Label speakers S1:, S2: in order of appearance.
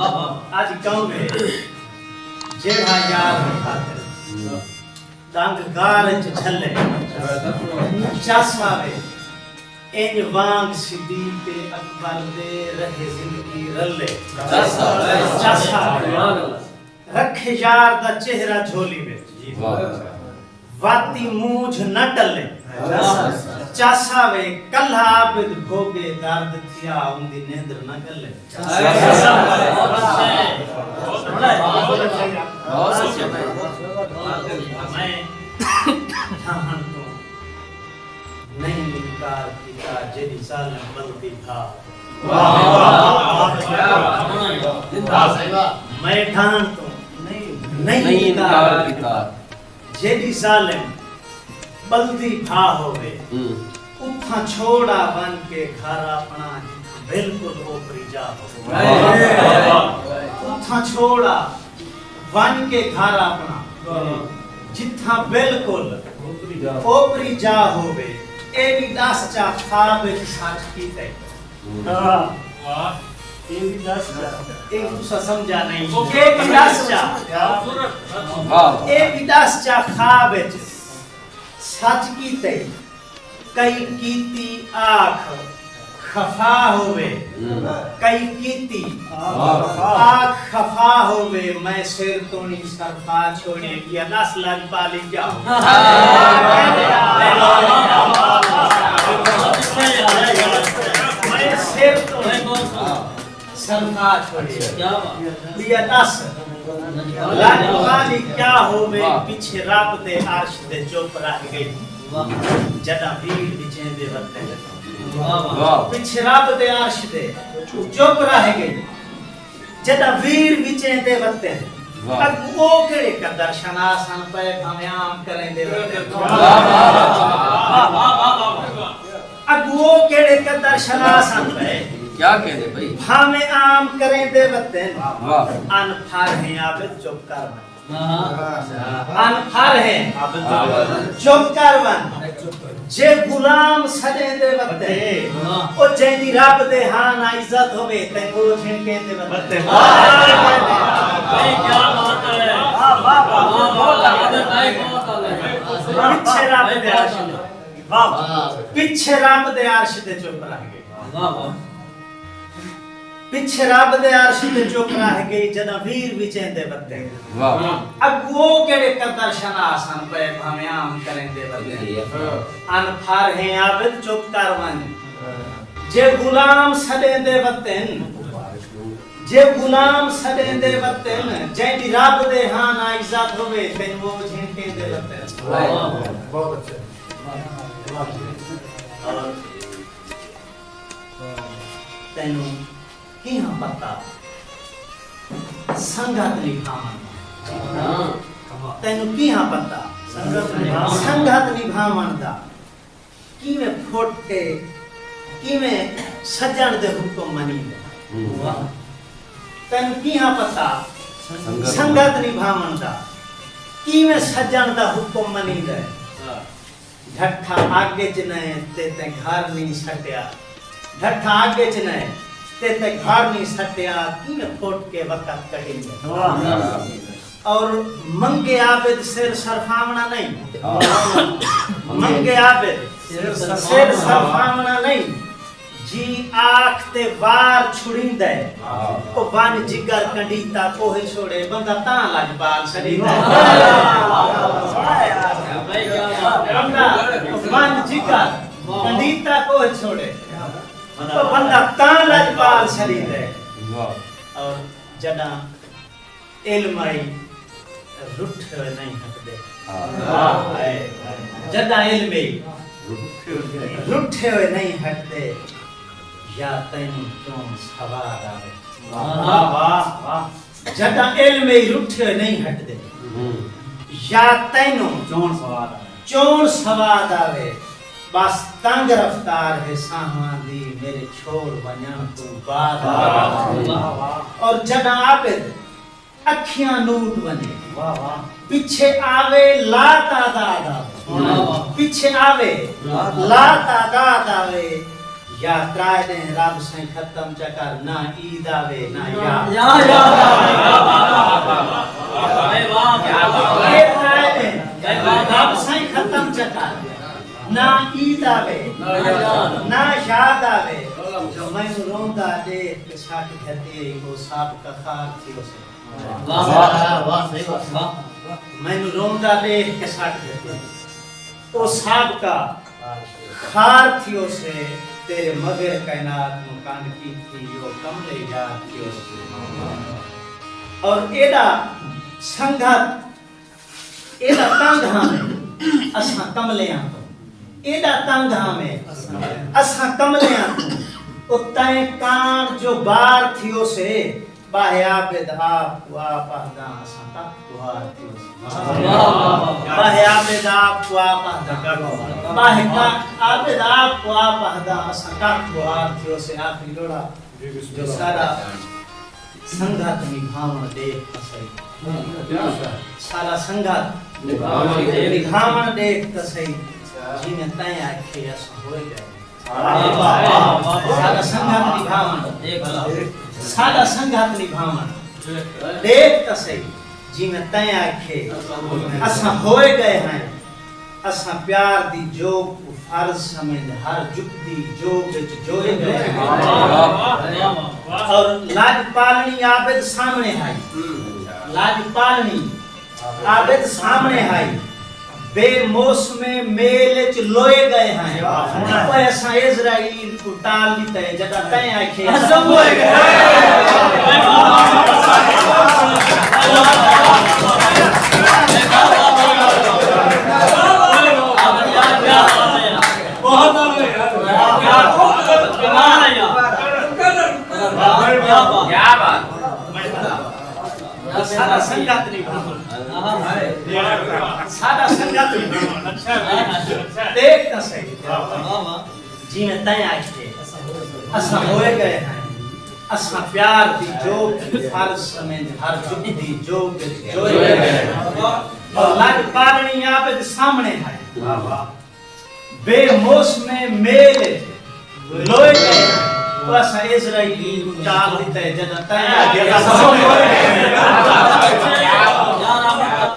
S1: आज गाँव में जेड़ा यार खातिर दांग गारच झले चासावे इंज वांग सिद्धी पे अकबर दे रहे जिंदगी रले चासावे रखे यार दा चेहरा झोली में वाती मूंझ न टले चासावे कल्हा आबिद भोगे दर्द थिया उंदी नेंद्र न गले मैं ठाहन तो नहीं इनकार किया जेदी सालम बलती था मैं ठाहन तो नहीं इनकार किया जेदी सालम बल्दी भा होवे उठा छोड़ा बन के घर अपना बिल्कुल ओपरी जा उठा छोड़ा बन के घर अपना जिथा बिल्कुल ओपरी जा होवे ए भी दस चा खाबे सच की ते वाह ए भी दस चा एक दूसरा समझा नहीं ए भी दस चा वाह ए भी दस चा खाबे सच कीते कई कीती आँख खफा होवे कई कीती आँख खफा होवे मैं सिर तोनी सरफा छोड़े या नस लग पाली जाओ मैं सिर तोनी सरफा छोड़े या नस लाली क्या होवे पीछे रात दे अर्श दे चुप रह गई जदा वीर विचे दे वते पीछे रात दे अर्श दे चुप रह गई जदा वीर विचे दे वते अब वो केड़े का दर्शनासन पे भमयाम करें दे वते अब वो केड़े का दर्शनासन पे
S2: क्या कहते भाई
S1: भामे आम करें दे वते अनफार है आबिद चुप कर अनफार है आबिद चुप कर जे गुलाम सजे दे वते ओ जेदी रब दे हां ना इज्जत होवे ते को छिनके दे वते क्या बात है वाह पीछे रब दे अर्श वाह पीछे रब दे अर्श ते चुप रह गए वाह पीछे रब दे अर्श ते चुप रह गई जदा वीर विचेंदे बत्ते
S2: वाह
S1: अब वो केड़े कदर शनासन पे भमयाम करें दे बत्ते अनफार है आबिद चुप कर वन जे गुलाम सदे दे बत्ते जे गुलाम सदे दे बत्ते जेदी रब दे हां ना इज्जत होवे तेन वो झिनके दे बत्ते बहुत अच्छे और तेनु की हाँ पता संगत निभावन तेनु की हाँ पता संगत निभावन दा की में फोट के की में सजन दे हुक्म मनी दे तेनु की हाँ पता संगत निभावन दा की में सजन दा हुक्म मनी दे ढट्ठा आगे च नहीं ते घर नहीं सटिया ढट्ठा आगे च नहीं ते घर नहीं सटिया की में फोट के वक्त कटेंगे और मंगे आबिद सिर सरफावना नहीं मंगे आबिद सिर सरफावना नहीं जी आँख ते वार छुड़ींदे ओ वन जिगर कंडीता कोहे छोड़े बंदा ता लग बाल सड़ींदे बंदा वन जिगर कंडीता कोहे छोड़े तो बंदा ता लग बाल सड़ींदे और जदा इल्माई रुठ नहीं हटदे जदा इल्मे रुठे हुए नहीं हटदे या तैनू क्यों सवार आवे वाह वाह वाह जदा इल्मे रुठे हुए नहीं हटदे या तैनू चोर सवार आवे बस तंग रफ्तार है साहवां दी मेरे छोड़ वणन तू बाद और जदा आबिद अखियां लूट बने वाह वाह पीछे आवे ला तादाद आवे पीछे आवे ला तादाद आवे या त्राय दे रब से खत्म चकर ना ईद आवे ना या ये त्राय दे रब से खत्म चकर ना ईद आवे ना याद आवे जो मैं रोंदा देख के साथ कहते वो साहब का खार थी उसे
S2: वाह सही बात
S1: मैं रोंदा देख के साथ कहते वो साहब का खार थी उसे तेरे मगर कायनात मुकान की थी वो कमले याद थी उसे और एदा संगत एदा तंग हमें असा कमले तो एदा तंग हमें असा कमले तो तय कान जो बार थी उसे बाह्या बेदा कुआ पहदा असा तक कुआ थी उसे बाह्या बेदा कुआ पहदा बाह्या आबेदा कुआ पहदा असा तक कुआ थी उसे आखिरी लोड़ा जो सारा संगत निभावन देख सही सारा संगत निभावन देख सही जिने तय आखे असा होए गए सादा संघात निभावन सादा संघात निभावन देख त सही जी में तय आखे असा होए गए हैं असा प्यार दी जोग फर्ज समझ हर जुगदी जोग विच जोए गए और लाज पालनी आबिद सामने है लाज पालनी आबिद सामने है बेमौसमे मेल च लोए गए हैं तो ऐसा इज़राइल को टाल दी तय जदा तय आखे असम होए गए बहुत क्या बात सादा संगत नहीं सादा संगत नहीं देख त सही जी में तय आखे असा होए गए हैं असा प्यार दी जोग फर्ज समझ हर जुगदी जोग जोए गए और लाज पालनी आबिद सामने है बेमौसमे मेल लोए गए तो असा इज़राइली टाल दी तय जदा तय आखे